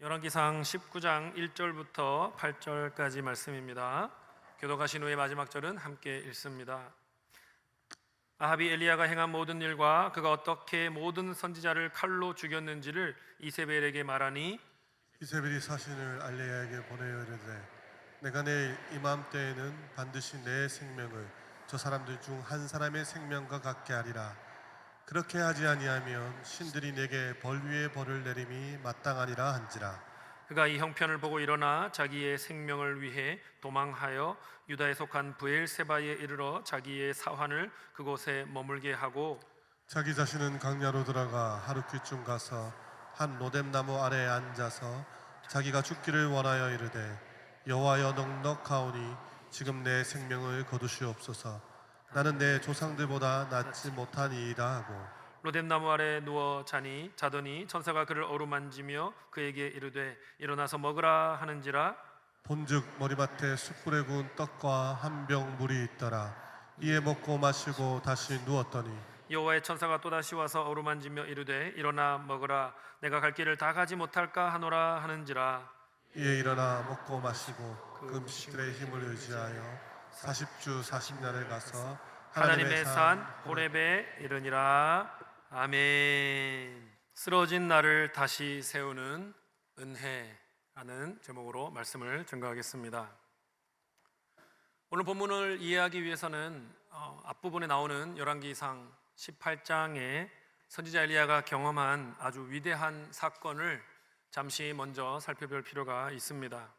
열왕기상 19장 1절부터 8절까지 말씀입니다. 교독하신 후에 마지막 절은 함께 읽습니다. 아합이 엘리야가 행한 모든 일과 그가 어떻게 모든 선지자를 칼로 죽였는지를 이세벨에게 말하니, 이세벨이 사신을 알레야에게 보내어 이르되 내가 내일 이맘때에는 반드시 내 생명을 저 사람들 중 한 사람의 생명과 같게 하리라. 그렇게 하지 아니하면 신들이 내게 벌 위에 벌을 내림이 마땅하니라 한지라. 그가 이 형편을 보고 일어나 자기의 생명을 위해 도망하여 유다에 속한 브엘세바에 이르러 자기의 사환을 그곳에 머물게 하고, 자기 자신은 강야로 들어가 하루키쯤 가서 한 로뎀나무 아래에 앉아서 자기가 죽기를 원하여 이르되 여호와여 넉넉하오니 지금 내 생명을 거두시옵소서. 나는 내 조상들보다 낫지 못하니이다 하고 로뎀나무 아래 누워 자더니 천사가 그를 어루만지며 그에게 이르되 일어나서 먹으라 하는지라. 본즉 머리맡에 숯불에 구운 떡과 한 병 물이 있더라. 이에 먹고 마시고 다시 누웠더니 여호와의 천사가 또다시 와서 어루만지며 이르되 일어나 먹으라. 내가 갈 길을 다 가지 못할까 하노라 하는지라. 이에 일어나 먹고 마시고 그 음식들의 힘을 의지하여 40주 40년을 가서 하나님의 산 호렙에 이르니라. 아멘. 쓰러진 나를 다시 세우는 은혜라는 제목으로 말씀을 증거하겠습니다. 오늘 본문을 이해하기 위해서는 앞부분에 나오는 열왕기상 18장에 선지자 엘리야가 경험한 아주 위대한 사건을 잠시 먼저 살펴볼 필요가 있습니다.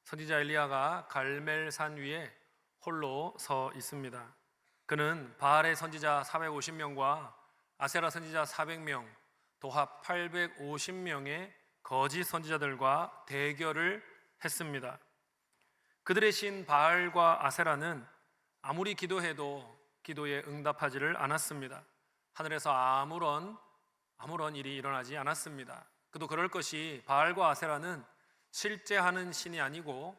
선지자 엘리야가 갈멜산 위에 홀로 서 있습니다. 그는 바알의 선지자 450명과 아세라 선지자 400명, 도합 850명의 거짓 선지자들과 대결을 했습니다. 그들의 신 바알과 아세라는 아무리 기도해도 기도에 응답하지를 않았습니다. 하늘에서 아무런 일이 일어나지 않았습니다. 그도 그럴 것이 바알과 아세라는 실제 하는 신이 아니고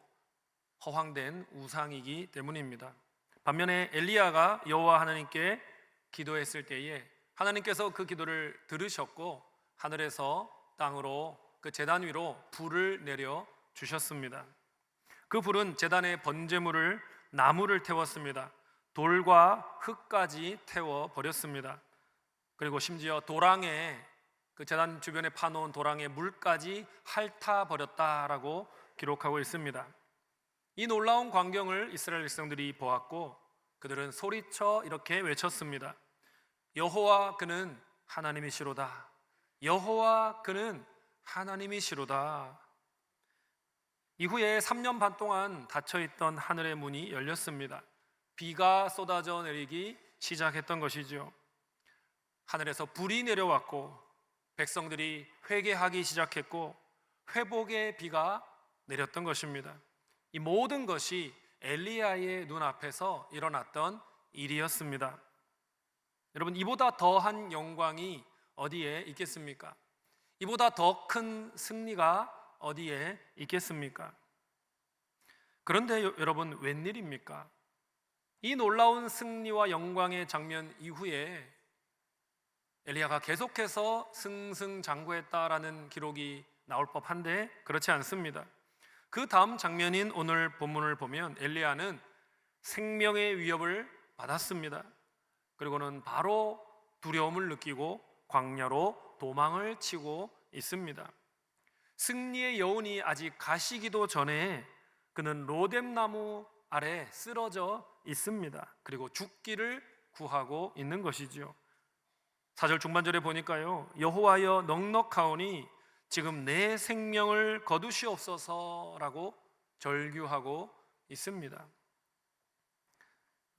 허황된 우상이기 때문입니다. 반면에 엘리야가 여호와 하나님께 기도했을 때에 하나님께서 그 기도를 들으셨고 하늘에서 땅으로 그 제단 위로 불을 내려 주셨습니다. 그 불은 제단의 번제물을 나무를 태웠습니다. 돌과 흙까지 태워 버렸습니다. 그리고 심지어 도랑에 그 제단 주변에 파놓은 도랑에 물까지 핥아 버렸다라고 기록하고 있습니다. 이 놀라운 광경을 이스라엘 백성들이 보았고 그들은 소리쳐 이렇게 외쳤습니다. 여호와 그는 하나님이시로다. 여호와 그는 하나님이시로다. 이후에 3년 반 동안 닫혀있던 하늘의 문이 열렸습니다. 비가 쏟아져 내리기 시작했던 것이죠. 하늘에서 불이 내려왔고 백성들이 회개하기 시작했고 회복의 비가 내렸던 것입니다. 이 모든 것이 엘리야의 눈앞에서 일어났던 일이었습니다. 여러분, 이보다 더한 영광이 어디에 있겠습니까? 이보다 더 큰 승리가 어디에 있겠습니까? 그런데 여러분, 웬일입니까? 이 놀라운 승리와 영광의 장면 이후에 엘리야가 계속해서 승승장구했다라는 기록이 나올 법한데 그렇지 않습니다. 그 다음 장면인 오늘 본문을 보면 엘리야는 생명의 위협을 받았습니다. 그리고는 바로 두려움을 느끼고 광야로 도망을 치고 있습니다. 승리의 여운이 아직 가시기도 전에 그는 로뎀나무 아래 쓰러져 있습니다. 그리고 죽기를 구하고 있는 것이죠. 4절 중반절에 보니까요, 여호와여 넉넉하오니 지금 내 생명을 거두시옵소서라고 절규하고 있습니다.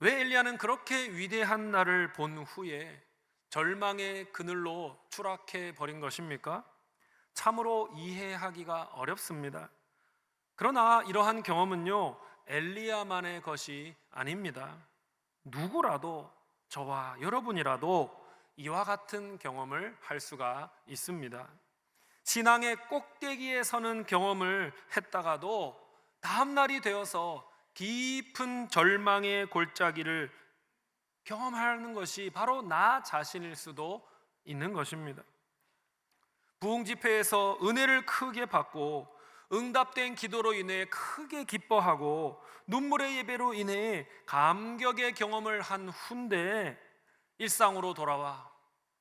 왜 엘리야는 그렇게 위대한 날을 본 후에 절망의 그늘로 추락해 버린 것입니까? 참으로 이해하기가 어렵습니다. 그러나 이러한 경험은요, 엘리야만의 것이 아닙니다. 누구라도, 저와 여러분이라도 이와 같은 경험을 할 수가 있습니다. 신앙의 꼭대기에 서는 경험을 했다가도 다음 날이 되어서 깊은 절망의 골짜기를 경험하는 것이 바로 나 자신일 수도 있는 것입니다. 부흥 집회에서 은혜를 크게 받고 응답된 기도로 인해 크게 기뻐하고 눈물의 예배로 인해 감격의 경험을 한 후인데 일상으로 돌아와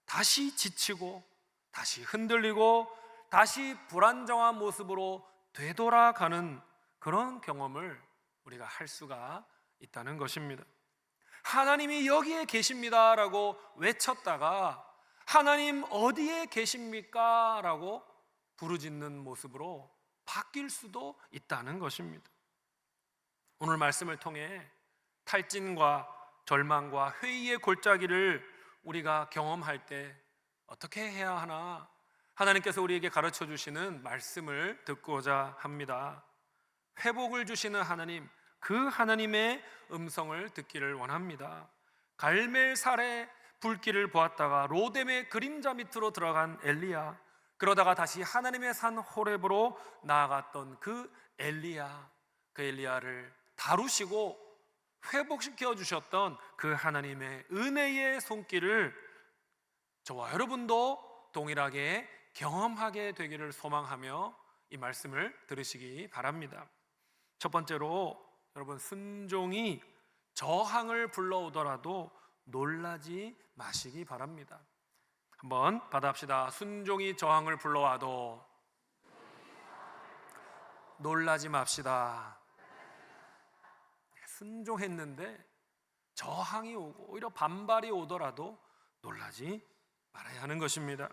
다시 지치고 다시 흔들리고 다시 불안정한 모습으로 되돌아가는 그런 경험을 우리가 할 수가 있다는 것입니다. 하나님이 여기에 계십니다라고 외쳤다가 하나님 어디에 계십니까? 라고 부르짖는 모습으로 바뀔 수도 있다는 것입니다. 오늘 말씀을 통해 탈진과 절망과 회의의 골짜기를 우리가 경험할 때 어떻게 해야 하나 하나님께서 우리에게 가르쳐 주시는 말씀을 듣고자 합니다. 회복을 주시는 하나님, 그 하나님의 음성을 듣기를 원합니다. 갈멜살의 불길을 보았다가 로뎀의 그림자 밑으로 들어간 엘리야, 그러다가 다시 하나님의 산 호렙으로 나아갔던 그 엘리야를 다루시고 회복시켜 주셨던 그 하나님의 은혜의 손길을 저와 여러분도 동일하게 경험하게 되기를 소망하며 이 말씀을 들으시기 바랍니다. 첫 번째로 여러분, 순종이 저항을 불러오더라도 놀라지 마시기 바랍니다. 한번 받아합시다. 순종이 저항을 불러와도 놀라지 맙시다. 순종했는데 저항이 오고 오히려 반발이 오더라도 놀라지 말아야 하는 것입니다.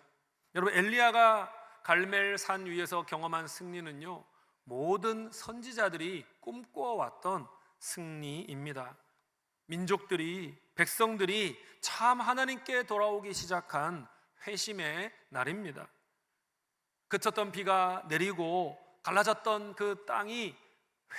여러분, 엘리야가 갈멜산 위에서 경험한 승리는요, 모든 선지자들이 꿈꿔왔던 승리입니다. 민족들이, 백성들이 참 하나님께 돌아오기 시작한 회심의 날입니다. 그쳤던 비가 내리고 갈라졌던 그 땅이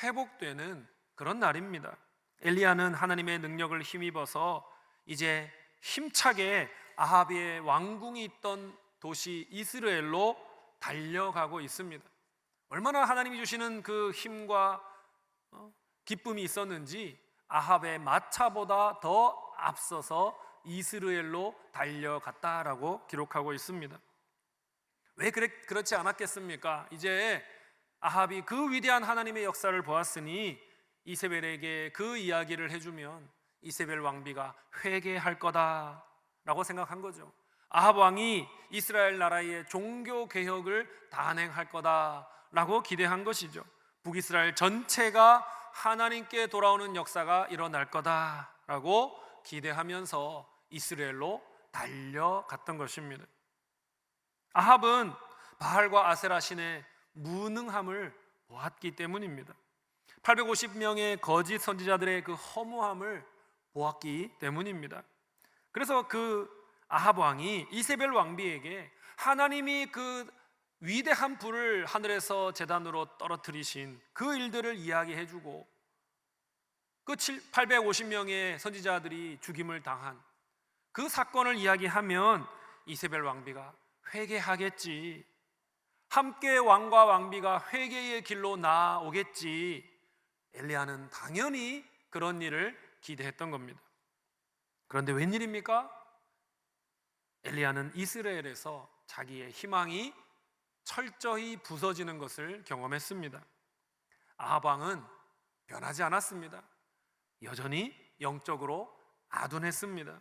회복되는 그런 날입니다. 엘리야는 하나님의 능력을 힘입어서 이제 힘차게 아합의 왕궁이 있던 도시 이스라엘로 달려가고 있습니다. 얼마나 하나님이 주시는 그 힘과 기쁨이 있었는지 아합의 마차보다 더 앞서서 이스라엘로 달려갔다라고 기록하고 있습니다. 왜 그렇지 않았겠습니까? 이제 아합이 그 위대한 하나님의 역사를 보았으니 이세벨에게 그 이야기를 해주면 이세벨 왕비가 회개할 거다라고 생각한 거죠. 아합 왕이 이스라엘 나라의 종교 개혁을 단행할 거다라고 기대한 것이죠. 북이스라엘 전체가 하나님께 돌아오는 역사가 일어날 거다라고 기대하면서 이스라엘로 달려갔던 것입니다. 아합은 바알과 아세라 신의 무능함을 보았기 때문입니다. 850명의 거짓 선지자들의 그 허무함을 보았기 때문입니다. 그래서 그 아합 왕이 이세벨 왕비에게 하나님이 그 위대한 불을 하늘에서 제단으로 떨어뜨리신 그 일들을 이야기해주고 그 850명의 선지자들이 죽임을 당한 그 사건을 이야기하면 이세벨 왕비가 회개하겠지, 함께 왕과 왕비가 회개의 길로 나아오겠지. 엘리야는 당연히 그런 일을 기대했던 겁니다. 그런데 웬일입니까? 엘리야는 이스라엘에서 자기의 희망이 철저히 부서지는 것을 경험했습니다. 아합 왕은 변하지 않았습니다. 여전히 영적으로 아둔했습니다.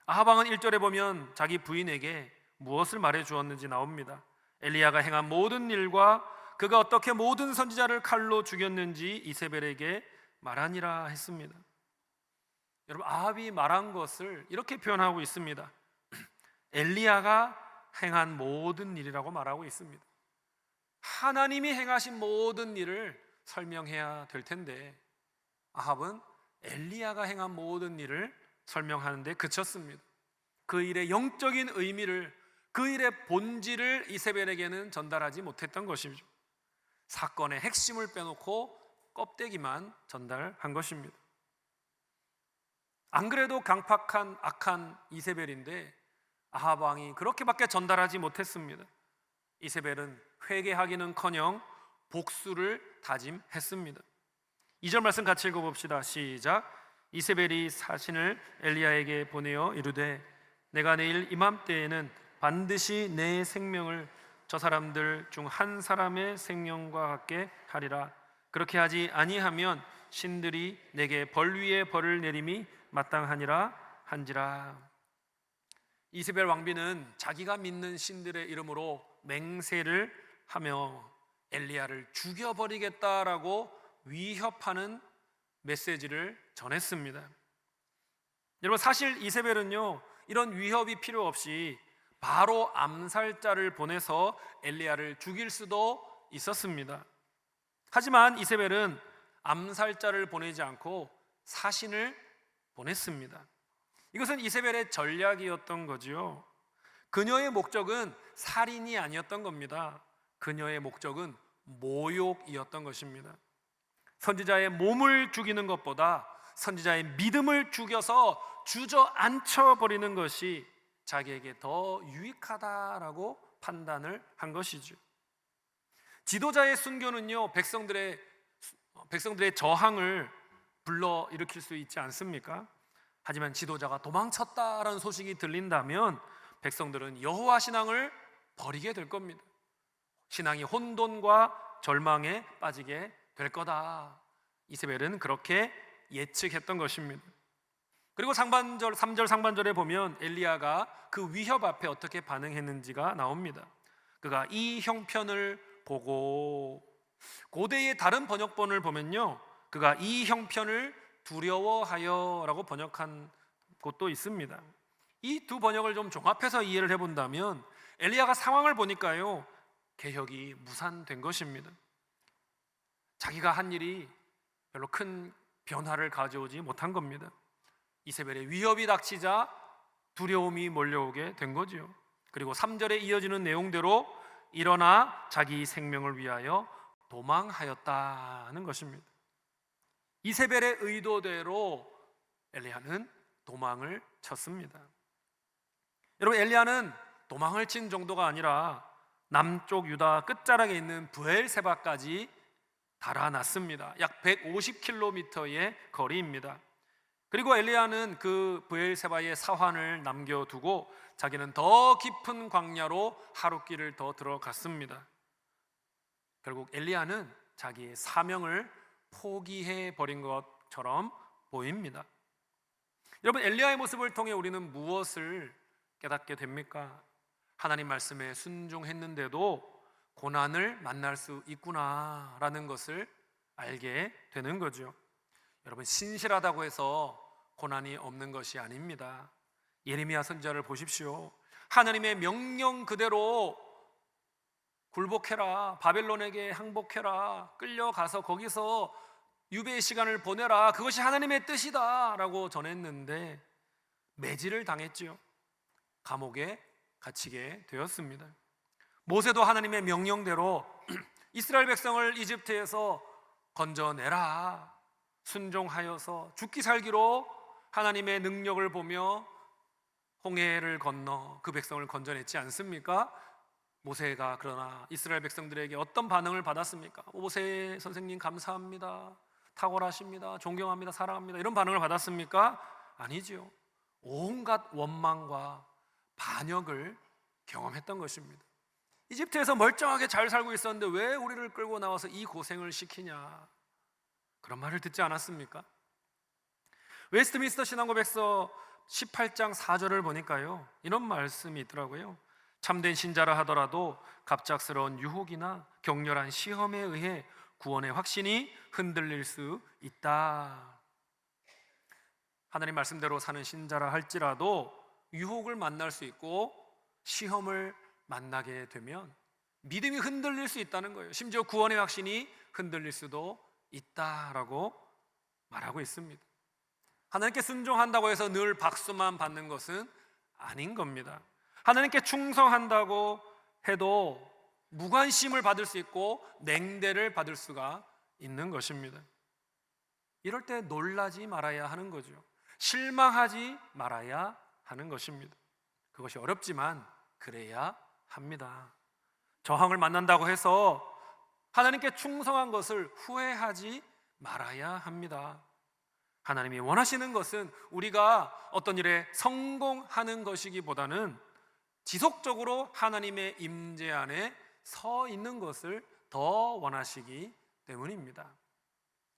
아합 왕은 1절에 보면 자기 부인에게 무엇을 말해 주었는지 나옵니다. 엘리야가 행한 모든 일과 그가 어떻게 모든 선지자를 칼로 죽였는지 이세벨에게 말하니라 했습니다. 여러분, 아합이 말한 것을 이렇게 표현하고 있습니다. 엘리야가 행한 모든 일이라고 말하고 있습니다. 하나님이 행하신 모든 일을 설명해야 될 텐데 아합은 엘리야가 행한 모든 일을 설명하는데 그쳤습니다. 그 일의 영적인 의미를, 그 일의 본질을 이세벨에게는 전달하지 못했던 것이죠. 사건의 핵심을 빼놓고 껍데기만 전달한 것입니다. 안 그래도 강팍한 악한 이세벨인데 아합 왕이 그렇게밖에 전달하지 못했습니다. 이세벨은 회개하기는커녕 복수를 다짐했습니다. 2절 말씀 같이 읽어봅시다. 시작. 이세벨이 사신을 엘리야에게 보내어 이르되 내가 내일 이맘때에는 반드시 내 생명을 저 사람들 중 한 사람의 생명과 같게 하리라. 그렇게 하지 아니하면 신들이 내게 벌 위에 벌을 내림이 마땅하니라 한지라. 이세벨 왕비는 자기가 믿는 신들의 이름으로 맹세를 하며 엘리야를 죽여버리겠다라고 위협하는 메시지를 전했습니다. 여러분, 사실 이세벨은요, 이런 위협이 필요 없이 바로 암살자를 보내서 엘리야를 죽일 수도 있었습니다. 하지만 이세벨은 암살자를 보내지 않고 사신을 보냈습니다. 이것은 이세벨의 전략이었던 거지요. 그녀의 목적은 살인이 아니었던 겁니다. 그녀의 목적은 모욕이었던 것입니다. 선지자의 몸을 죽이는 것보다 선지자의 믿음을 죽여서 주저앉혀 버리는 것이 자기에게 더 유익하다라고 판단을 한 것이죠. 지도자의 순교는요, 백성들의 저항을 불러일으킬 수 있지 않습니까? 하지만 지도자가 도망쳤다라는 소식이 들린다면 백성들은 여호와 신앙을 버리게 될 겁니다. 신앙이 혼돈과 절망에 빠지게 될 거다. 이세벨은 그렇게 예측했던 것입니다. 그리고 3절 상반절에 보면 엘리야가 그 위협 앞에 어떻게 반응했는지가 나옵니다. 그가 이 형편을 보고, 고대의 다른 번역본을 보면요, 그가 이 형편을 두려워하여 라고 번역한 곳도 있습니다. 이 두 번역을 좀 종합해서 이해를 해본다면 엘리야가 상황을 보니까요, 개혁이 무산된 것입니다. 자기가 한 일이 별로 큰 변화를 가져오지 못한 겁니다. 이세벨의 위협이 닥치자 두려움이 몰려오게 된 거죠. 그리고 3절에 이어지는 내용대로 일어나 자기 생명을 위하여 도망하였다는 것입니다. 이세벨의 의도대로 엘리야는 도망을 쳤습니다. 여러분, 엘리야는 도망을 친 정도가 아니라 남쪽 유다 끝자락에 있는 브엘세바까지 달아났습니다. 약 150km의 거리입니다. 그리고 엘리야는 그 브엘세바의 사환을 남겨두고 자기는 더 깊은 광야로 하룻길을 더 들어갔습니다. 결국 엘리야는 자기의 사명을 포기해 버린 것처럼 보입니다. 여러분, 엘리야의 모습을 통해 우리는 무엇을 깨닫게 됩니까? 하나님 말씀에 순종했는데도 고난을 만날 수 있구나라는 것을 알게 되는 거죠. 여러분, 신실하다고 해서 고난이 없는 것이 아닙니다. 예레미야 선지자를 보십시오. 하나님의 명령 그대로 굴복해라, 바벨론에게 항복해라, 끌려가서 거기서 유배의 시간을 보내라, 그것이 하나님의 뜻이다 라고 전했는데 매질을 당했지요. 감옥에 갇히게 되었습니다. 모세도 하나님의 명령대로 이스라엘 백성을 이집트에서 건져내라, 순종하여서 죽기 살기로 하나님의 능력을 보며 홍해를 건너 그 백성을 건져냈지 않습니까? 모세가 그러나 이스라엘 백성들에게 어떤 반응을 받았습니까? 모세 선생님 감사합니다, 탁월하십니다, 존경합니다, 사랑합니다, 이런 반응을 받았습니까? 아니지요. 온갖 원망과 반역을 경험했던 것입니다. 이집트에서 멀쩡하게 잘 살고 있었는데 왜 우리를 끌고 나와서 이 고생을 시키냐, 그런 말을 듣지 않았습니까? 웨스트민스터 신앙고백서 18장 4절을 보니까요, 이런 말씀이 있더라고요. 참된 신자라 하더라도 갑작스러운 유혹이나 격렬한 시험에 의해 구원의 확신이 흔들릴 수 있다. 하나님 말씀대로 사는 신자라 할지라도 유혹을 만날 수 있고 시험을 만나게 되면 믿음이 흔들릴 수 있다는 거예요. 심지어 구원의 확신이 흔들릴 수도 있다라고 말하고 있습니다. 하나님께 순종한다고 해서 늘 박수만 받는 것은 아닌 겁니다. 하나님께 충성한다고 해도 무관심을 받을 수 있고 냉대를 받을 수가 있는 것입니다. 이럴 때 놀라지 말아야 하는 거죠. 실망하지 말아야 하는 것입니다. 그것이 어렵지만 그래야 합니다. 저항을 만난다고 해서 하나님께 충성한 것을 후회하지 말아야 합니다. 하나님이 원하시는 것은 우리가 어떤 일에 성공하는 것이기보다는 지속적으로 하나님의 임재 안에 서 있는 것을 더 원하시기 때문입니다.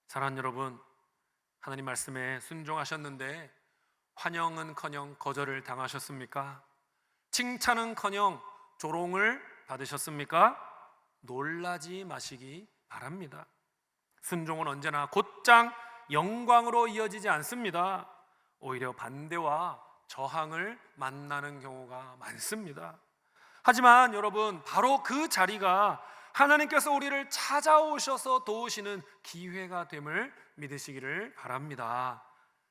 사랑하는 여러분, 하나님 말씀에 순종하셨는데 환영은커녕 거절을 당하셨습니까? 칭찬은커녕 조롱을 받으셨습니까? 놀라지 마시기 바랍니다. 순종은 언제나 곧장 영광으로 이어지지 않습니다. 오히려 반대와 저항을 만나는 경우가 많습니다. 하지만 여러분, 바로 그 자리가 하나님께서 우리를 찾아오셔서 도우시는 기회가 됨을 믿으시기를 바랍니다.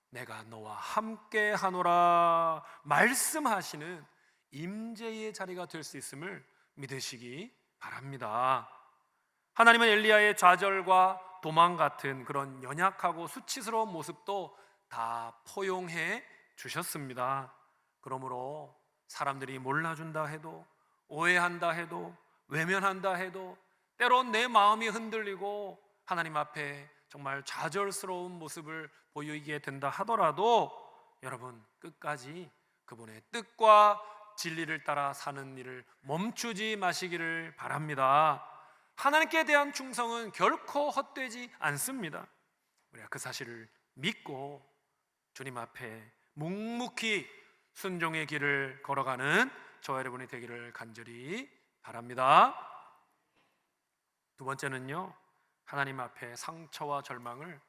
내가 너와 함께 하노라 말씀하시는 임재의 자리가 될 수 있음을 믿으시기 바랍니다. 하나님은 엘리야의 좌절과 도망 같은 그런 연약하고 수치스러운 모습도 다 포용해 주셨습니다. 그러므로 사람들이 몰라준다 해도, 오해한다 해도, 외면한다 해도, 때론 내 마음이 흔들리고 하나님 앞에 정말 좌절스러운 모습을 보이게 된다 하더라도 여러분, 끝까지 그분의 뜻과 진리를 따라 사는 일을 멈추지 마시기를 바랍니다. 하나님께 대한 충성은 결코 헛되지 않습니다. 우리가 그 사실을 믿고 주님 앞에 묵묵히 순종의 길을 걸어가는 저와 여러분이 되기를 간절히 바랍니다. 두 번째는요, 하나님 앞에 상처와 절망을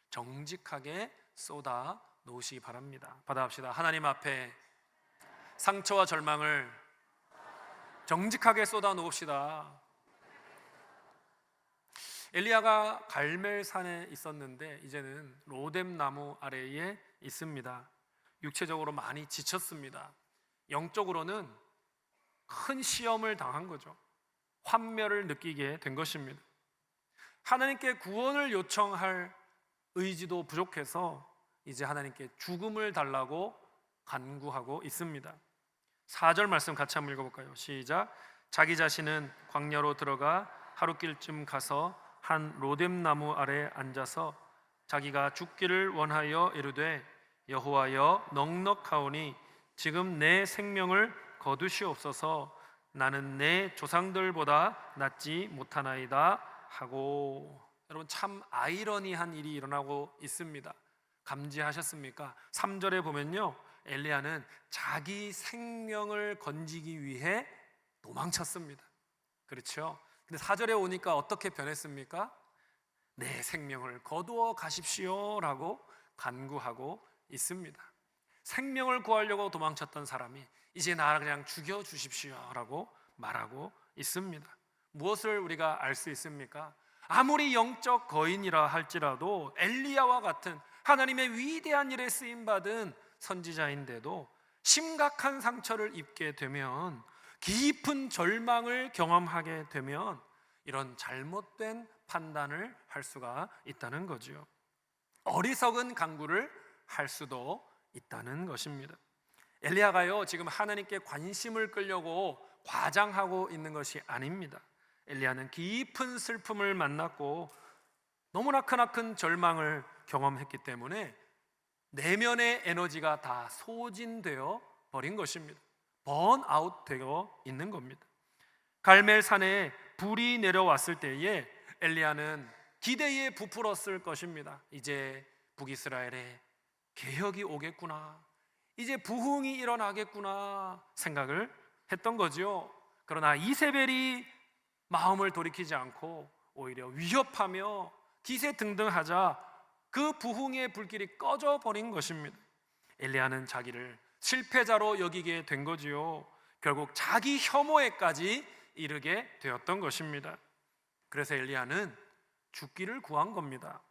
정직하게 쏟아 놓으시기 바랍니다. 받아갑시다. 하나님 앞에 상처와 절망을 정직하게 쏟아 놓읍시다. 엘리야가 갈멜산에 있었는데 이제는 로뎀 나무 아래에 있습니다. 육체적으로 많이 지쳤습니다. 영적으로는 큰 시험을 당한 거죠. 환멸을 느끼게 된 것입니다. 하나님께 구원을 요청할 의지도 부족해서 이제 하나님께 죽음을 달라고 간구하고 있습니다. 4절 말씀 같이 한번 읽어볼까요? 시작. 자기 자신은 광야로 들어가 하루길쯤 가서 한 로뎀 나무 아래 앉아서 자기가 죽기를 원하여 이르되 여호와여 넉넉하오니 지금 내 생명을 거두시옵소서. 나는 내 조상들보다 낫지 못하나이다 하고. 여러분, 참 아이러니한 일이 일어나고 있습니다. 감지하셨습니까? 3절에 보면요, 엘리야는 자기 생명을 건지기 위해 도망쳤습니다. 그렇죠? 근데 4절에 오니까 어떻게 변했습니까? 내 생명을 거두어 가십시오 라고 간구하고 있습니다. 생명을 구하려고 도망쳤던 사람이 이제 나 그냥 죽여주십시오 라고 말하고 있습니다. 무엇을 우리가 알 수 있습니까? 아무리 영적 거인이라 할지라도 엘리야와 같은 하나님의 위대한 일에 쓰임받은 선지자인데도 심각한 상처를 입게 되면, 깊은 절망을 경험하게 되면 이런 잘못된 판단을 할 수가 있다는 거죠. 어리석은 간구를 할 수도 있다는 것입니다. 엘리야가요, 지금 하나님께 관심을 끌려고 과장하고 있는 것이 아닙니다. 엘리야는 깊은 슬픔을 만났고 너무나 크나큰 절망을 경험했기 때문에 내면의 에너지가 다 소진되어 버린 것입니다. 번아웃 되어 있는 겁니다. 갈멜산에 불이 내려왔을 때에 엘리야는 기대에 부풀었을 것입니다. 이제 북이스라엘에 개혁이 오겠구나, 이제 부흥이 일어나겠구나 생각을 했던 거죠. 그러나 이세벨이 마음을 돌이키지 않고 오히려 위협하며 기세등등하자 그 부흥의 불길이 꺼져 버린 것입니다. 엘리야는 자기를 실패자로 여기게 된 거지요. 결국 자기 혐오에까지 이르게 되었던 것입니다. 그래서 엘리야는 죽기를 구한 겁니다.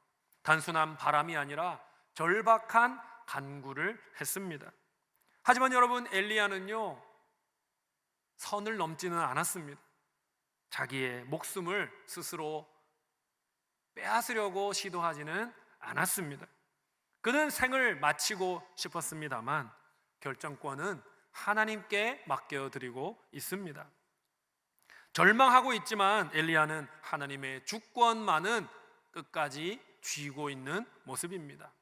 단순한 바람이 아니라 절박한 간구를 했습니다. 하지만 여러분, 엘리야는요, 선을 넘지는 않았습니다. 자기의 목숨을 스스로 빼앗으려고 시도하지는 않았습니다. 그는 생을 마치고 싶었습니다만 결정권은 하나님께 맡겨드리고 있습니다. 절망하고 있지만 엘리야는 하나님의 주권만은 끝까지 쥐고 있는 모습입니다.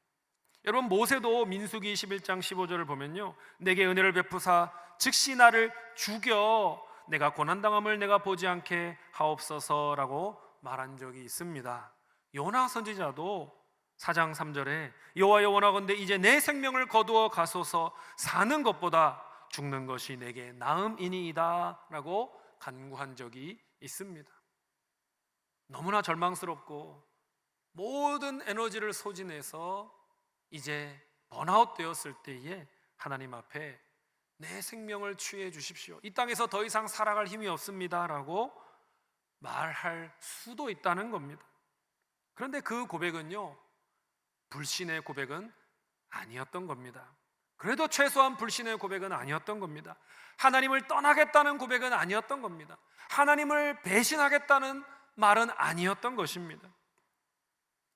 여러분, 모세도 민수기 11장 15절을 보면요, 내게 은혜를 베푸사 즉시 나를 죽여 내가 고난당함을 내가 보지 않게 하옵소서라고 말한 적이 있습니다. 요나 선지자도 4장 3절에 여호와여 원하건대 이제 내 생명을 거두어 가소서 사는 것보다 죽는 것이 내게 나음이니이다 라고 간구한 적이 있습니다. 너무나 절망스럽고 모든 에너지를 소진해서 이제 번아웃 되었을 때에 하나님 앞에 내 생명을 취해 주십시오, 이 땅에서 더 이상 살아갈 힘이 없습니다 라고 말할 수도 있다는 겁니다. 그런데 그 고백은요, 불신의 고백은 아니었던 겁니다. 그래도 최소한 불신의 고백은 아니었던 겁니다. 하나님을 떠나겠다는 고백은 아니었던 겁니다. 하나님을 배신하겠다는 말은 아니었던 것입니다.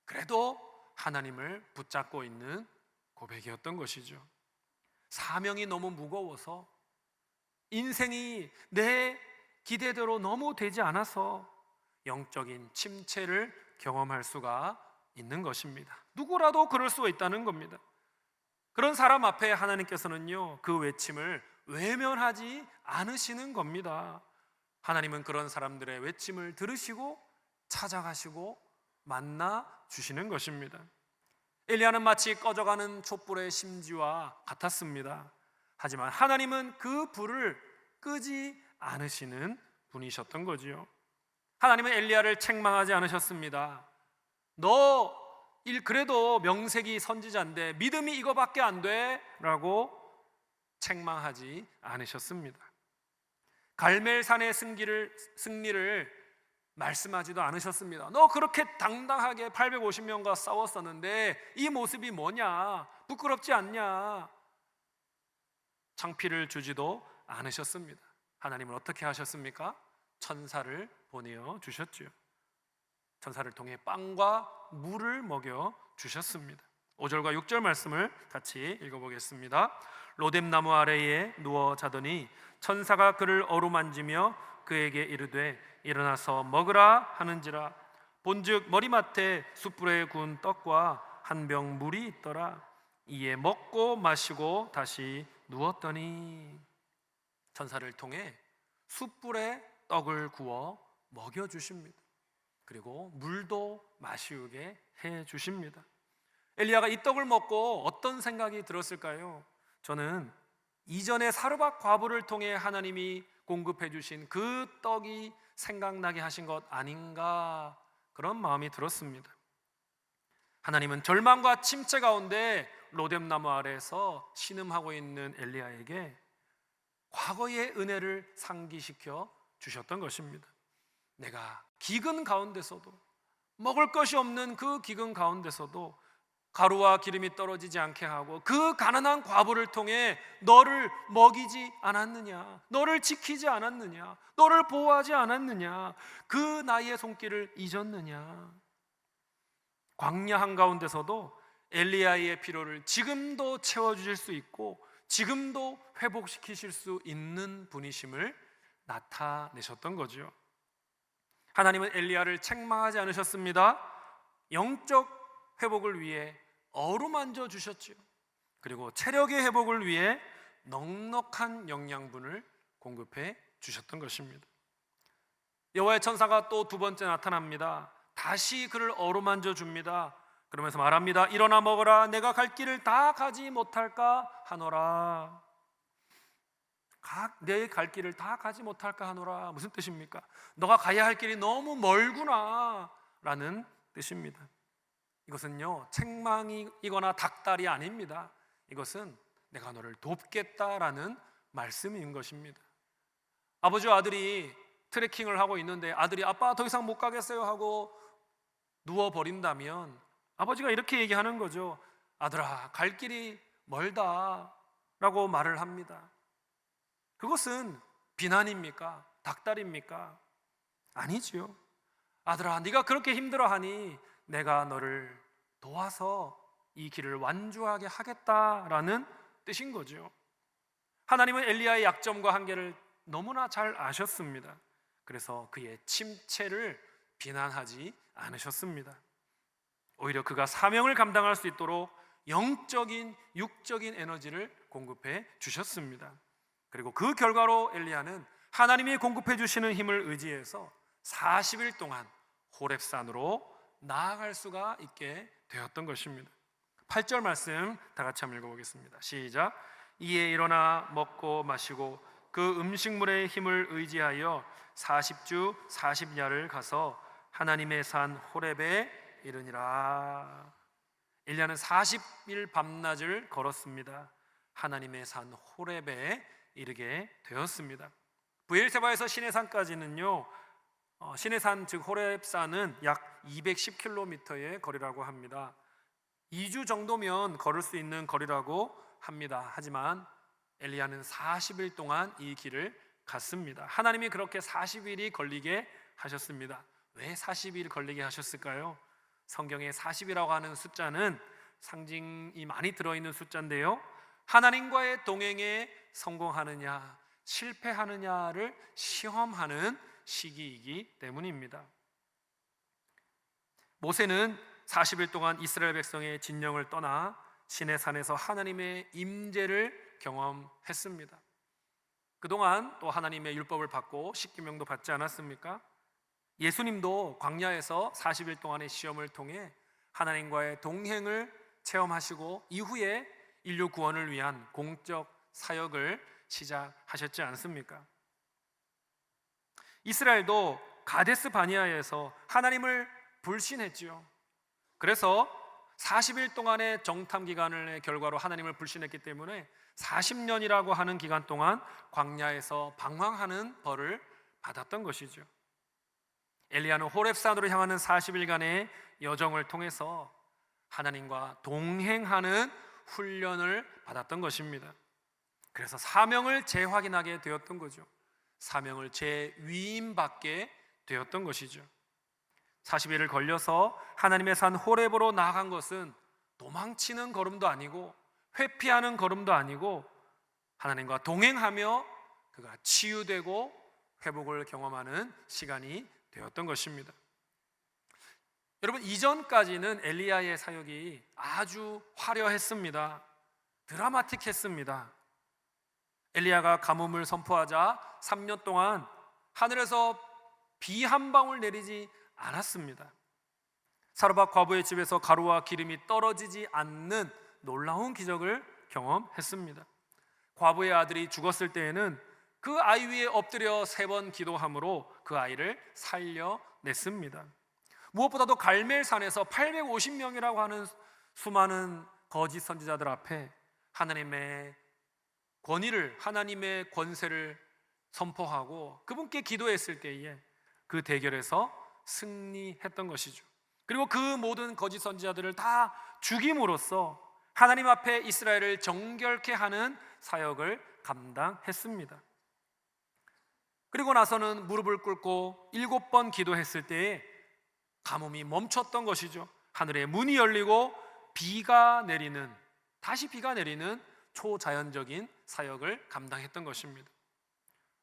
그래도 하나님을 붙잡고 있는 고백이었던 것이죠. 사명이 너무 무거워서, 인생이 내 기대대로 너무 되지 않아서 영적인 침체를 경험할 수가 있는 것입니다. 누구라도 그럴 수 있다는 겁니다. 그런 사람 앞에 하나님께서는요, 그 외침을 외면하지 않으시는 겁니다. 하나님은 그런 사람들의 외침을 들으시고 찾아가시고 만나 주시는 것입니다. 엘리야는 마치 꺼져가는 촛불의 심지와 같았습니다. 하지만 하나님은 그 불을 끄지 않으시는 분이셨던 거지요. 하나님은 엘리야를 책망하지 않으셨습니다. 너 그래도 명색이 선지자인데 믿음이 이거밖에 안 돼? 라고 책망하지 않으셨습니다. 갈멜산의 승리를 말씀하지도 않으셨습니다. 너 그렇게 당당하게 850명과 싸웠었는데 이 모습이 뭐냐? 부끄럽지 않냐? 창피를 주지도 않으셨습니다. 하나님은 어떻게 하셨습니까? 천사를 보내어 주셨죠. 천사를 통해 빵과 물을 먹여 주셨습니다. 5절과 6절 말씀을 같이 읽어보겠습니다. 로뎀나무 아래에 누워 자더니 천사가 그를 어루만지며 그에게 이르되 일어나서 먹으라 하는지라. 본즉 머리맡에 숯불에 구운 떡과 한 병 물이 있더라. 이에 먹고 마시고 다시 누웠더니, 천사를 통해 숯불에 떡을 구워 먹여 주십니다. 그리고 물도 마시우게 해 주십니다. 엘리야가 이 떡을 먹고 어떤 생각이 들었을까요? 저는 이전에 사르밧 과부를 통해 하나님이 공급해 주신 그 떡이 생각나게 하신 것 아닌가, 그런 마음이 들었습니다. 하나님은 절망과 침체 가운데 로뎀나무 아래에서 신음하고 있는 엘리야에게 과거의 은혜를 상기시켜 주셨던 것입니다. 내가 기근 가운데서도, 먹을 것이 없는 그 기근 가운데서도 가루와 기름이 떨어지지 않게 하고 그 가난한 과부를 통해 너를 먹이지 않았느냐, 너를 지키지 않았느냐, 너를 보호하지 않았느냐, 그 나의 손길을 잊었느냐. 광야 한가운데서도 엘리야의 필요를 지금도 채워주실 수 있고 지금도 회복시키실 수 있는 분이심을 나타내셨던 거죠. 하나님은 엘리야를 책망하지 않으셨습니다. 영적 회복을 위해 어루만져 주셨지요. 그리고 체력의 회복을 위해 넉넉한 영양분을 공급해 주셨던 것입니다. 여호와의 천사가 또 두 번째 나타납니다. 다시 그를 어루만져 줍니다. 그러면서 말합니다. 일어나 먹어라. 내가 갈 길을 다 가지 못할까 하노라. 내 갈 길을 다 가지 못할까 하노라. 무슨 뜻입니까? 너가 가야 할 길이 너무 멀구나 라는 뜻입니다. 이것은요, 책망이거나 닥달이 아닙니다. 이것은 내가 너를 돕겠다라는 말씀인 것입니다. 아버지와 아들이 트레킹을 하고 있는데 아들이 아빠 더 이상 못 가겠어요 하고 누워버린다면 아버지가 이렇게 얘기하는 거죠. 아들아, 갈 길이 멀다 라고 말을 합니다. 그것은 비난입니까? 닥달입니까? 아니지요. 아들아, 네가 그렇게 힘들어하니 내가 너를 도와서 이 길을 완주하게 하겠다라는 뜻인 거죠. 하나님은 엘리야의 약점과 한계를 너무나 잘 아셨습니다. 그래서 그의 침체를 비난하지 않으셨습니다. 오히려 그가 사명을 감당할 수 있도록 영적인, 육적인 에너지를 공급해 주셨습니다. 그리고 그 결과로 엘리야는 하나님이 공급해 주시는 힘을 의지해서 40일 동안 호렙산으로 나아갈 수가 있게 되었던 것입니다. 8절 말씀 다 같이 한번 읽어보겠습니다. 시작. 이에 일어나 먹고 마시고 그 음식물의 힘을 의지하여 40주 40야를 가서 하나님의 산 호렙에 이르니라. 엘리야는 40일 밤낮을 걸었습니다. 하나님의 산 호렙에 이르게 되었습니다. 브엘세바에서 시내산까지는요, 시내산 즉 호렙산은 약 210km의 거리라고 합니다. 2주 정도면 걸을 수 있는 거리라고 합니다. 하지만 엘리야는 40일 동안 이 길을 갔습니다. 하나님이 그렇게 40일이 걸리게 하셨습니다. 왜 40일 걸리게 하셨을까요? 성경에 40이라고 하는 숫자는 상징이 많이 들어있는 숫자인데요, 하나님과의 동행에 성공하느냐 실패하느냐를 시험하는 시기이기 때문입니다. 모세는 40일 동안 이스라엘 백성의 진영을 떠나 시내산에서 하나님의 임재를 경험했습니다. 그동안 또 하나님의 율법을 받고 십계명도 받지 않았습니까? 예수님도 광야에서 40일 동안의 시험을 통해 하나님과의 동행을 체험하시고 이후에 인류 구원을 위한 공적 사역을 시작하셨지 않습니까? 이스라엘도 가데스 바니아에서 하나님을 불신했지요. 그래서 40일 동안의 정탐 기간의 결과로 하나님을 불신했기 때문에 40년이라고 하는 기간 동안 광야에서 방황하는 벌을 받았던 것이죠. 엘리야는 호렙산으로 향하는 40일간의 여정을 통해서 하나님과 동행하는 훈련을 받았던 것입니다. 그래서 사명을 재확인하게 되었던 거죠. 사명을 재위임받게 되었던 것이죠. 40일을 걸려서 하나님의 산 호렙으로 나아간 것은 도망치는 걸음도 아니고 회피하는 걸음도 아니고 하나님과 동행하며 그가 치유되고 회복을 경험하는 시간이 되었던 것입니다. 여러분, 이전까지는 엘리야의 사역이 아주 화려했습니다. 드라마틱했습니다. 엘리야가 가뭄을 선포하자 3년 동안 하늘에서 비 한 방울 내리지 않았습니다. 사르밧 과부의 집에서 가루와 기름이 떨어지지 않는 놀라운 기적을 경험했습니다. 과부의 아들이 죽었을 때에는 그 아이 위에 엎드려 3번 기도함으로 그 아이를 살려냈습니다. 무엇보다도 갈멜산에서 850명이라고 하는 수많은 거짓 선지자들 앞에 하나님의 권위를, 하나님의 권세를 선포하고 그분께 기도했을 때에 그 대결에서 승리했던 것이죠. 그리고 그 모든 거짓 선지자들을 다 죽임으로써 하나님 앞에 이스라엘을 정결케 하는 사역을 감당했습니다. 그리고 나서는 무릎을 꿇고 7번 기도했을 때에 가뭄이 멈췄던 것이죠. 하늘의 문이 열리고 비가 내리는, 다시 비가 내리는 초자연적인 사역을 감당했던 것입니다.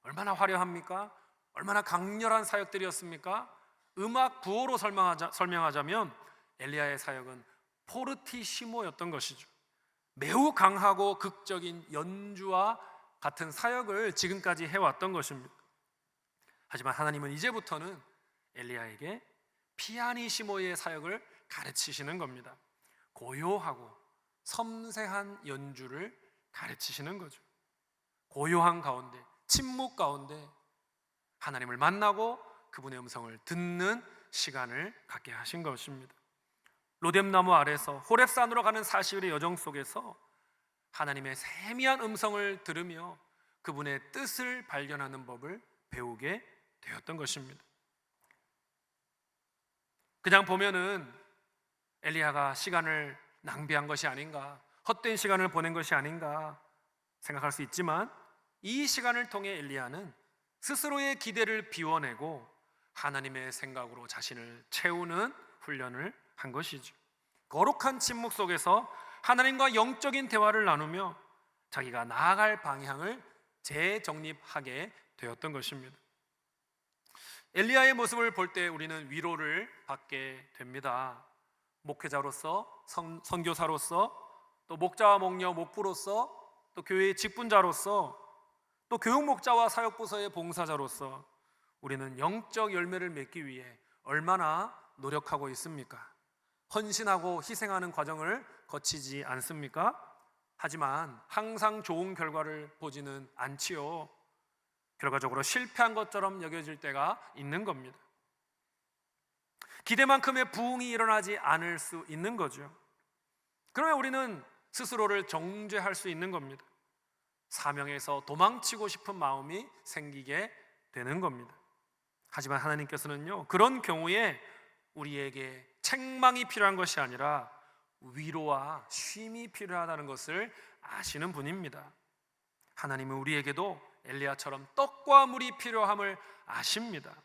얼마나 화려합니까? 얼마나 강렬한 사역들이었습니까? 음악 부호로 설명하자면 엘리야의 사역은 포르티시모였던 것이죠. 매우 강하고 극적인 연주와 같은 사역을 지금까지 해왔던 것입니다. 하지만 하나님은 이제부터는 엘리야에게 피아니시모의 사역을 가르치시는 겁니다. 고요하고 섬세한 연주를 가르치시는 거죠. 고요한 가운데, 침묵 가운데 하나님을 만나고 그분의 음성을 듣는 시간을 갖게 하신 것입니다. 로뎀나무 아래서 호렙산으로 가는 40일의 여정 속에서 하나님의 세미한 음성을 들으며 그분의 뜻을 발견하는 법을 배우게 되었던 것입니다. 그냥 보면은 엘리야가 시간을 낭비한 것이 아닌가, 헛된 시간을 보낸 것이 아닌가 생각할 수 있지만 이 시간을 통해 엘리야는 스스로의 기대를 비워내고 하나님의 생각으로 자신을 채우는 훈련을 한 것이죠. 거룩한 침묵 속에서 하나님과 영적인 대화를 나누며 자기가 나아갈 방향을 재정립하게 되었던 것입니다. 엘리야의 모습을 볼 때 우리는 위로를 받게 됩니다. 목회자로서, 선교사로서, 또 목자와 목녀, 목부로서, 또 교회의 직분자로서 또 교육목자와 사역부서의 봉사자로서 우리는 영적 열매를 맺기 위해 얼마나 노력하고 있습니까? 헌신하고 희생하는 과정을 거치지 않습니까? 하지만 항상 좋은 결과를 보지는 않지요. 결과적으로 실패한 것처럼 여겨질 때가 있는 겁니다. 기대만큼의 부흥이 일어나지 않을 수 있는 거죠. 그러면 우리는 스스로를 정죄할 수 있는 겁니다. 사명에서 도망치고 싶은 마음이 생기게 되는 겁니다. 하지만 하나님께서는요, 그런 경우에 우리에게 책망이 필요한 것이 아니라 위로와 쉼이 필요하다는 것을 아시는 분입니다. 하나님은 우리에게도 엘리야처럼 떡과 물이 필요함을 아십니다.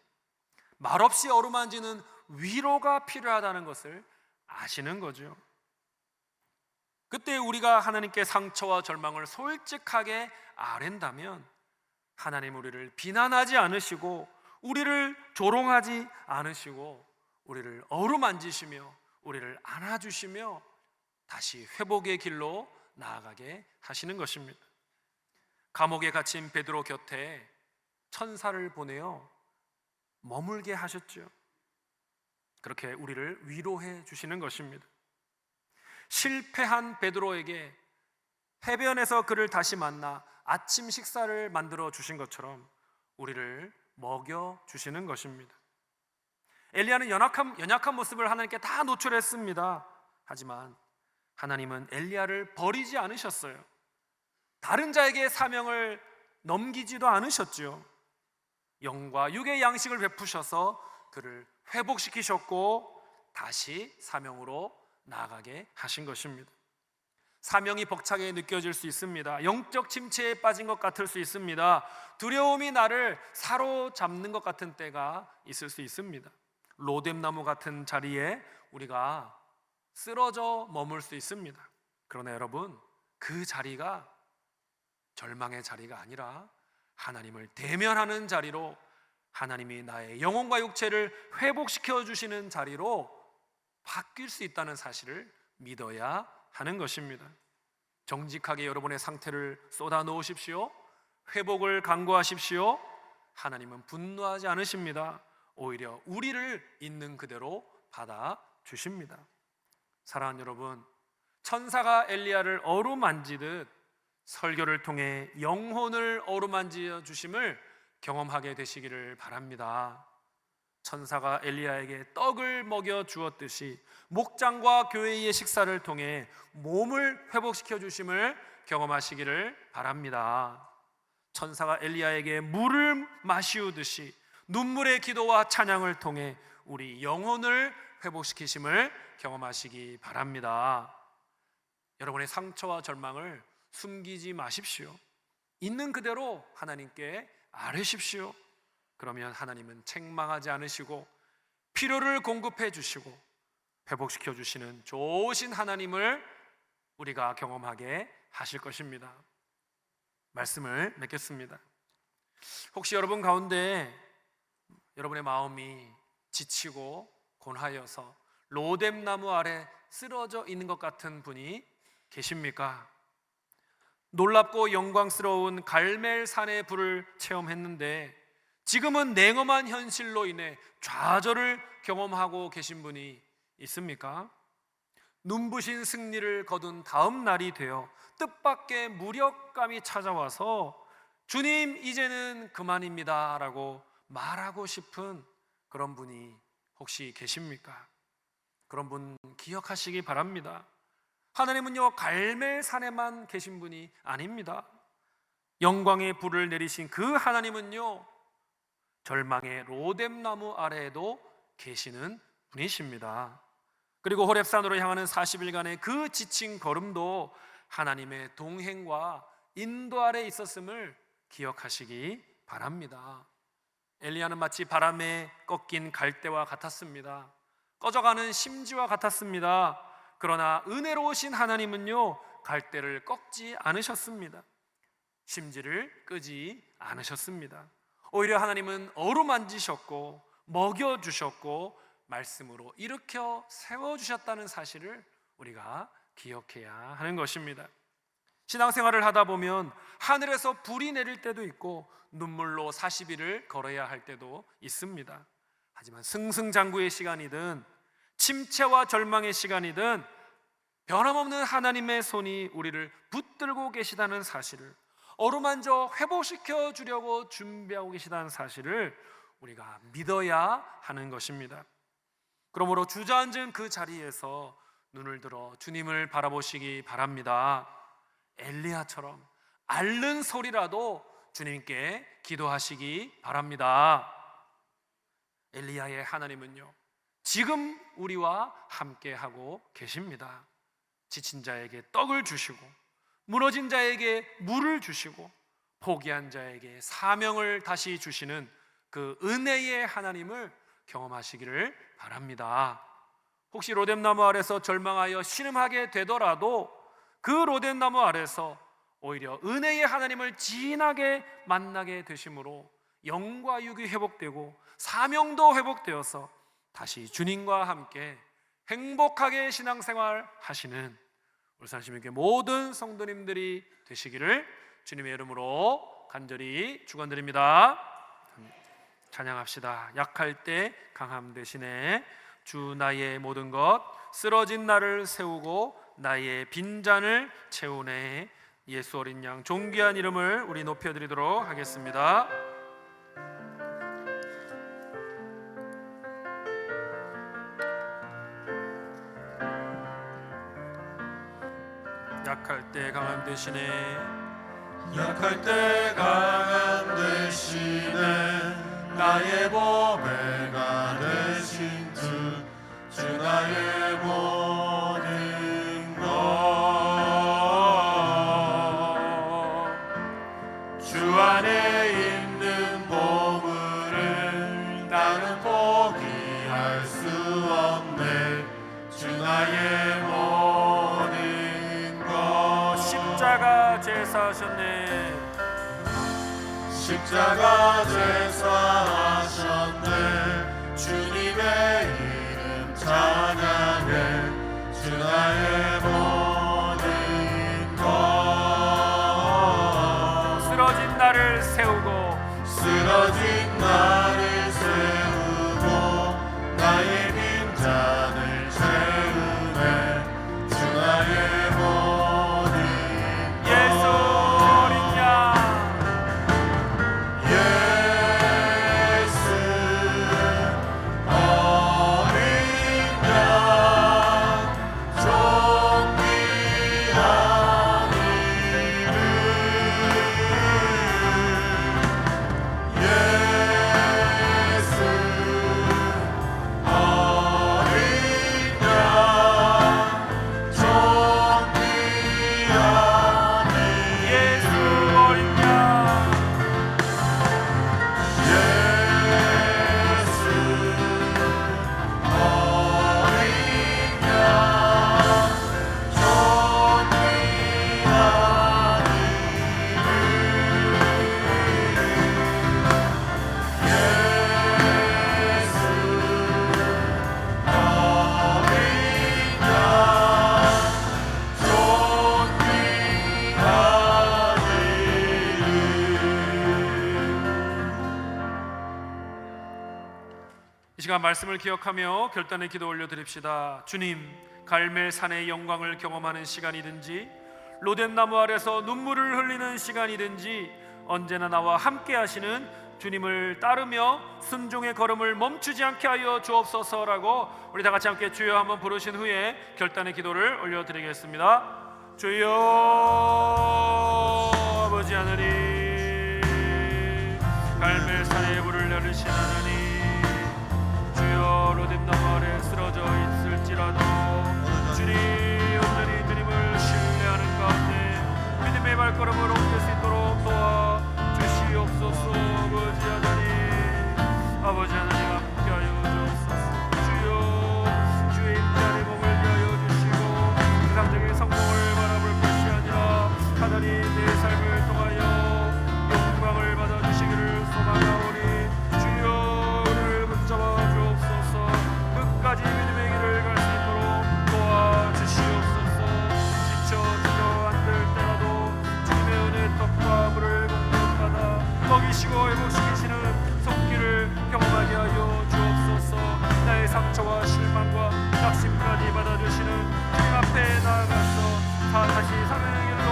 말없이 어루만지는 위로가 필요하다는 것을 아시는 거죠. 그때 우리가 하나님께 상처와 절망을 솔직하게 아랜다면 하나님 우리를 비난하지 않으시고 우리를 조롱하지 않으시고 우리를 어루만지시며 우리를 안아주시며 다시 회복의 길로 나아가게 하시는 것입니다. 감옥에 갇힌 베드로 곁에 천사를 보내어 머물게 하셨죠. 그렇게 우리를 위로해 주시는 것입니다. 실패한 베드로에게 해변에서 그를 다시 만나 아침 식사를 만들어 주신 것처럼 우리를 먹여 주시는 것입니다. 엘리야는 연약한 모습을 하나님께 다 노출했습니다. 하지만 하나님은 엘리야를 버리지 않으셨어요. 다른 자에게 사명을 넘기지도 않으셨죠. 영과 육의 양식을 베푸셔서 그를 회복시키셨고 다시 사명으로 나아가게 하신 것입니다. 사명이 벅차게 느껴질 수 있습니다. 영적 침체에 빠진 것 같을 수 있습니다. 두려움이 나를 사로잡는 것 같은 때가 있을 수 있습니다. 로뎀나무 같은 자리에 우리가 쓰러져 머물 수 있습니다. 그러나 여러분, 그 자리가 절망의 자리가 아니라 하나님을 대면하는 자리로, 하나님이 나의 영혼과 육체를 회복시켜 주시는 자리로 바뀔 수 있다는 사실을 믿어야 하는 것입니다. 정직하게 여러분의 상태를 쏟아 놓으십시오. 회복을 간구하십시오. 하나님은 분노하지 않으십니다. 오히려 우리를 있는 그대로 받아 주십니다. 사랑하는 여러분, 천사가 엘리야를 어루만지듯 설교를 통해 영혼을 어루만져 주심을 경험하게 되시기를 바랍니다. 천사가 엘리야에게 떡을 먹여 주었듯이 목장과 교회의 식사를 통해 몸을 회복시켜 주심을 경험하시기를 바랍니다. 천사가 엘리야에게 물을 마시우듯이 눈물의 기도와 찬양을 통해 우리 영혼을 회복시키심을 경험하시기 바랍니다. 여러분의 상처와 절망을 숨기지 마십시오. 있는 그대로 하나님께 아뢰십시오. 그러면 하나님은 책망하지 않으시고 필요를 공급해 주시고 회복시켜 주시는 좋으신 하나님을 우리가 경험하게 하실 것입니다. 말씀을 맺겠습니다. 혹시 여러분 가운데 여러분의 마음이 지치고 곤하여서 로뎀나무 아래 쓰러져 있는 것 같은 분이 계십니까? 놀랍고 영광스러운 갈멜산의 불을 체험했는데 지금은 냉엄한 현실로 인해 좌절을 경험하고 계신 분이 있습니까? 눈부신 승리를 거둔 다음 날이 되어 뜻밖의 무력감이 찾아와서 주님 이제는 그만입니다 라고 말하고 싶은 그런 분이 혹시 계십니까? 그런 분 기억하시기 바랍니다. 하나님은요, 갈멜산에만 계신 분이 아닙니다. 영광의 불을 내리신 그 하나님은요, 절망의 로뎀나무 아래에도 계시는 분이십니다. 그리고 호렙산으로 향하는 40일간의 그 지친 걸음도 하나님의 동행과 인도 아래 있었음을 기억하시기 바랍니다. 엘리야는 마치 바람에 꺾인 갈대와 같았습니다. 꺼져가는 심지와 같았습니다. 그러나 은혜로우신 하나님은요, 갈대를 꺾지 않으셨습니다. 심지를 끄지 않으셨습니다. 오히려 하나님은 어루만지셨고 먹여주셨고 말씀으로 일으켜 세워주셨다는 사실을 우리가 기억해야 하는 것입니다. 신앙생활을 하다 보면 하늘에서 불이 내릴 때도 있고 눈물로 40일을 걸어야 할 때도 있습니다. 하지만 승승장구의 시간이든 침체와 절망의 시간이든 변함없는 하나님의 손이 우리를 붙들고 계시다는 사실을, 어루만져 회복시켜 주려고 준비하고 계시다는 사실을 우리가 믿어야 하는 것입니다. 그러므로 주저앉은 그 자리에서 눈을 들어 주님을 바라보시기 바랍니다. 엘리야처럼 앓는 소리라도 주님께 기도하시기 바랍니다. 엘리야의 하나님은요, 지금 우리와 함께하고 계십니다. 지친 자에게 떡을 주시고 무너진 자에게 물을 주시고 포기한 자에게 사명을 다시 주시는 그 은혜의 하나님을 경험하시기를 바랍니다. 혹시 로뎀나무 아래서 절망하여 신음하게 되더라도 그 로뎀나무 아래서 오히려 은혜의 하나님을 진하게 만나게 되심으로 영과 육이 회복되고 사명도 회복되어서 다시 주님과 함께 행복하게 신앙생활 하시는 울산시민교회 모든 성도님들이 되시기를 주님의 이름으로 간절히 축원드립니다. 찬양합시다. 약할 때 강함 대신에 주 나의 모든 것, 쓰러진 나를 세우고 나의 빈잔을 채우네. 예수 어린 양 존귀한 이름을 우리 높여드리도록 하겠습니다. 약할 때 강함 대신에, 약할 때 강함 대신에 나의 보배가 되신 주 나의 모든 것, 주 안에 있는 보물을 나는 포기할 수 없네. 주 나의 모든 것, 십자가 제사하셨네. 십자가 제사하셨네. 주님의 이름 찬양해. 주 나의 모든 것, 쓰러진 나를 세우고 쓰러진 나를 세우고 나의 빈잔을 채우네. 주 나의 모든 예수 어린 양, 이 시간 말씀을 기억하며 결단의 기도 올려드립시다. 주님, 갈멜산의 영광을 경험하는 시간이든지 로뎀나무 아래서 눈물을 흘리는 시간이든지 언제나 나와 함께 하시는 주님을 따르며 순종의 걸음을 멈추지 않게 하여 주옵소서라고 우리 다 같이 함께 주여 한번 부르신 후에 결단의 기도를 올려드리겠습니다. 주여 아버지 하나님, 갈멜산의 불을 내리신 하나님, 주여 로뎀나무 아래 쓰러져 있을지라도 주님 온전히 주님을 신뢰하는 가운데 믿음의 발걸음을 옮길 수 있도록 도와 주시옵소서. 아버지 하나님 함께하여 주옵소서. 주여 주의 임재의 몸을 위하여 주시고 세상적인 성공을 바라볼 것이 아니라 하나님 내 삶을 통하여 영광을 받아주시기를 소망하오니 주여 다시 사명의 길로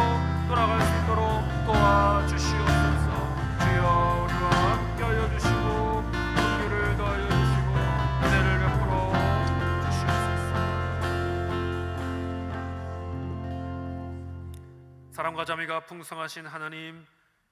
돌아갈 수 있도록 도와주시옵소서. 주여 우리와 함께하여 주시고 긍휼을 더하여 주시고 은혜를 베풀어 주시옵소서. 사랑과 자비가 풍성하신 하나님,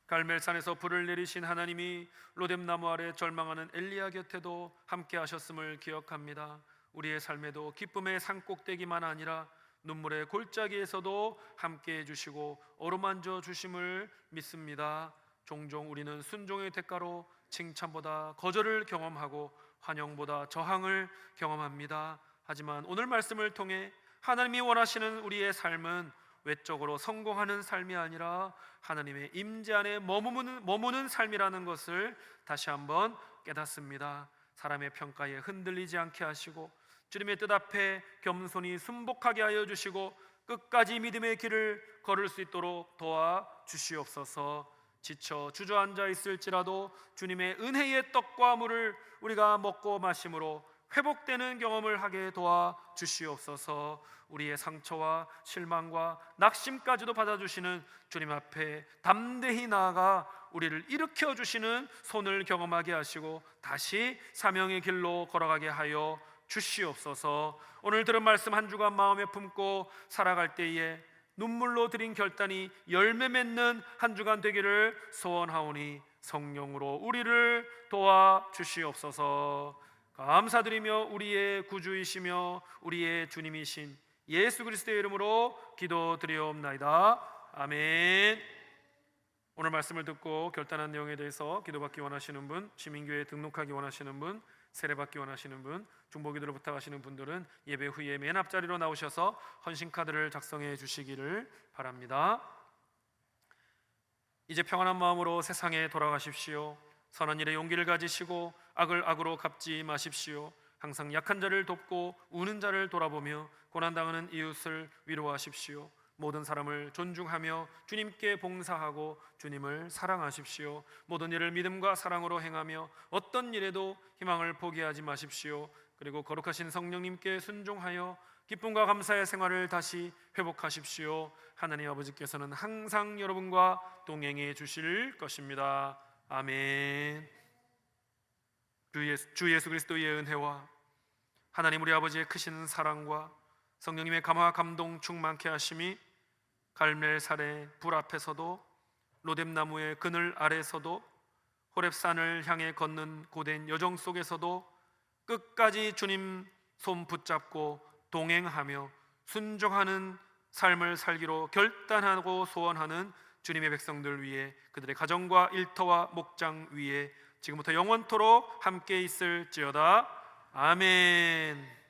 갈멜산에서 불을 내리신 하나님이 로뎀나무 아래 절망하는 엘리야 곁에도 함께 하셨음을 기억합니다. 우리의 삶에도 기쁨의 산꼭대기만 아니라 눈물의 골짜기에서도 함께 해주시고 어루만져 주심을 믿습니다. 종종 우리는 순종의 대가로 칭찬보다 거절을 경험하고 환영보다 저항을 경험합니다. 하지만 오늘 말씀을 통해 하나님이 원하시는 우리의 삶은 외적으로 성공하는 삶이 아니라 하나님의 임재 안에 머무는 삶이라는 것을 다시 한번 깨닫습니다. 사람의 평가에 흔들리지 않게 하시고 주님의 뜻 앞에 겸손히 순복하게 하여 주시고 끝까지 믿음의 길을 걸을 수 있도록 도와주시옵소서. 지쳐 주저앉아 있을지라도 주님의 은혜의 떡과 물을 우리가 먹고 마심으로 회복되는 경험을 하게 도와주시옵소서. 우리의 상처와 실망과 낙심까지도 받아주시는 주님 앞에 담대히 나아가 우리를 일으켜 주시는 손을 경험하게 하시고 다시 사명의 길로 걸어가게 하여 주시옵소서. 오늘 들은 말씀 한 주간 마음에 품고 살아갈 때에 눈물로 드린 결단이 열매 맺는 한 주간 되기를 소원하오니 성령으로 우리를 도와주시옵소서. 감사드리며 우리의 구주이시며 우리의 주님이신 예수 그리스도의 이름으로 기도드리옵나이다. 아멘. 오늘 말씀을 듣고 결단한 내용에 대해서 기도받기 원하시는 분, 시민교회에 등록하기 원하시는 분, 세례받기 원하시는 분, 중보기도를 부탁하시는 분들은 예배 후에 맨 앞자리로 나오셔서 헌신카드를 작성해 주시기를 바랍니다. 이제 평안한 마음으로 세상에 돌아가십시오. 선한 일에 용기를 가지시고 악을 악으로 갚지 마십시오. 항상 약한 자를 돕고 우는 자를 돌아보며 고난당하는 이웃을 위로하십시오. 모든 사람을 존중하며 주님께 봉사하고 주님을 사랑하십시오. 모든 일을 믿음과 사랑으로 행하며 어떤 일에도 희망을 포기하지 마십시오. 그리고 거룩하신 성령님께 순종하여 기쁨과 감사의 생활을 다시 회복하십시오. 하나님 아버지께서는 항상 여러분과 동행해 주실 것입니다. 아멘. 주 예수 그리스도의 은혜와 하나님 우리 아버지의 크신 사랑과 성령님의 감화 감동 충만케 하심이 갈멜산의 불 앞에서도 로뎀나무의 그늘 아래서도 호렙산을 향해 걷는 고된 여정 속에서도 끝까지 주님 손 붙잡고 동행하며 순종하는 삶을 살기로 결단하고 소원하는 주님의 백성들 위해 그들의 가정과 일터와 목장 위에 지금부터 영원토록 함께 있을지어다. 아멘.